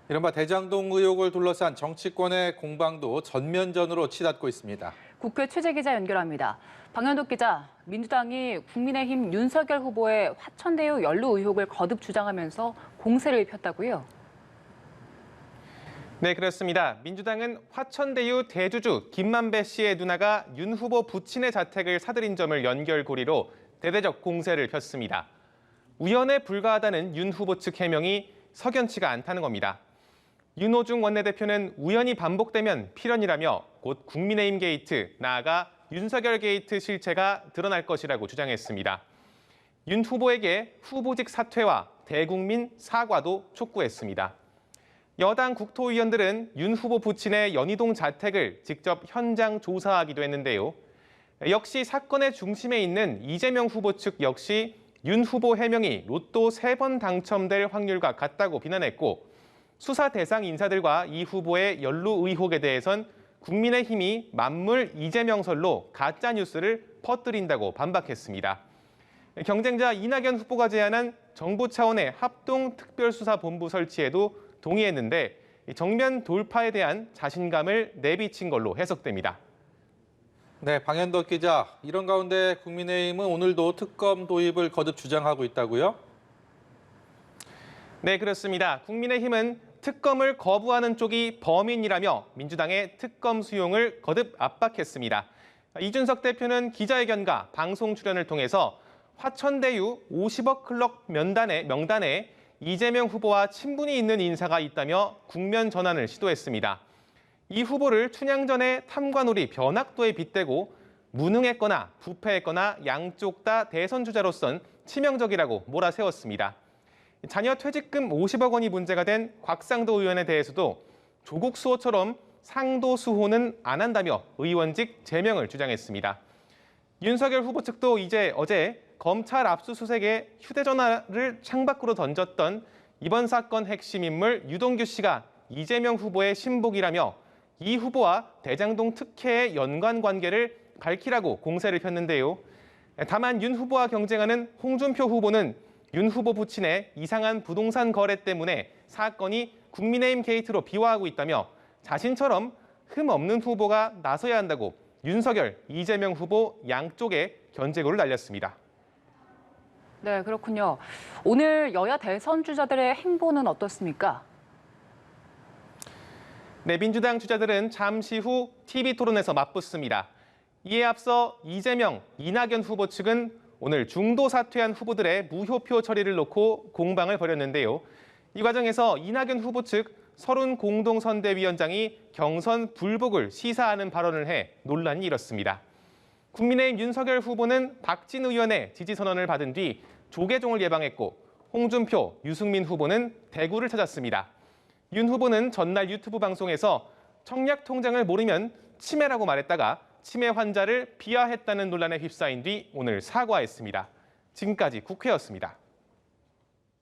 이른바 대장동 의혹을 둘러싼 정치권의 공방도 전면전으로 치닫고 있습니다. 국회 취재기자 연결합니다. 방현덕 기자, 민주당이 국민의힘 윤석열 후보의 화천대유 연루 의혹을 거듭 주장하면서 공세를 폈다고요? 네, 그렇습니다. 민주당은 화천대유 대주주 김만배 씨의 누나가 윤 후보 부친의 자택을 사들인 점을 연결고리로 대대적 공세를 폈습니다. 우연에 불과하다는 윤 후보 측 해명이 석연치가 않다는 겁니다. 윤호중 원내대표는 우연히 반복되면 필연이라며 곧 국민의힘 게이트, 나아가 윤석열 게이트 실체가 드러날 것이라고 주장했습니다. 윤 후보에게 후보직 사퇴와 대국민 사과도 촉구했습니다. 여당 국토위원들은 윤 후보 부친의 연희동 자택을 직접 현장 조사하기도 했는데요. 역시 사건의 중심에 있는 이재명 후보 측 역시 윤 후보 해명이 로또 3번 당첨될 확률과 같다고 비난했고, 수사 대상 인사들과 이 후보의 연루 의혹에 대해선 국민의힘이 만물 이재명설로 가짜뉴스를 퍼뜨린다고 반박했습니다. 경쟁자 이낙연 후보가 제안한 정부 차원의 합동특별수사본부 설치에도 동의했는데 정면 돌파에 대한 자신감을 내비친 걸로 해석됩니다. 네, 방현덕 기자, 이런 가운데 국민의힘은 오늘도 특검 도입을 거듭 주장하고 있다고요? 네, 그렇습니다. 국민의힘은 특검을 거부하는 쪽이 범인이라며 민주당의 특검 수용을 거듭 압박했습니다. 이준석 대표는 기자회견과 방송 출연을 통해서 화천대유 50억 클럽 명단에 이재명 후보와 친분이 있는 인사가 있다며 국면 전환을 시도했습니다. 이 후보를 춘향전의 탐관오리 변학도에 빗대고 무능했거나 부패했거나 양쪽 다 대선 주자로선 치명적이라고 몰아세웠습니다. 자녀 퇴직금 50억 원이 문제가 된 곽상도 의원에 대해서도 조국 수호처럼 상도수호는 안 한다며 의원직 제명을 주장했습니다. 윤석열 후보 측도 어제 검찰 압수수색에 휴대전화를 창밖으로 던졌던 이번 사건 핵심 인물 유동규 씨가 이재명 후보의 신복이라며 이 후보와 대장동 특혜의 연관관계를 밝히라고 공세를 폈는데요. 다만 윤 후보와 경쟁하는 홍준표 후보는 윤 후보 부친의 이상한 부동산 거래 때문에 사건이 국민의힘 게이트로 비화하고 있다며 자신처럼 흠 없는 후보가 나서야 한다고 윤석열, 이재명 후보 양쪽에 견제구를 날렸습니다. 네, 그렇군요. 오늘 여야 대선 주자들의 행보는 어떻습니까? 네, 민주당 주자들은 잠시 후 TV토론에서 맞붙습니다. 이에 앞서 이재명, 이낙연 후보 측은 오늘 중도 사퇴한 후보들의 무효표 처리를 놓고 공방을 벌였는데요. 이 과정에서 이낙연 후보 측 서른 공동선대위원장이 경선 불복을 시사하는 발언을 해 논란이 일었습니다. 국민의힘 윤석열 후보는 박진 의원의 지지 선언을 받은 뒤 조계종을 예방했고 홍준표, 유승민 후보는 대구를 찾았습니다. 윤 후보는 전날 유튜브 방송에서 청약 통장을 모르면 치매라고 말했다가 치매 환자를 비하했다는 논란에 휩싸인 뒤 오늘 사과했습니다. 지금까지 국회였습니다.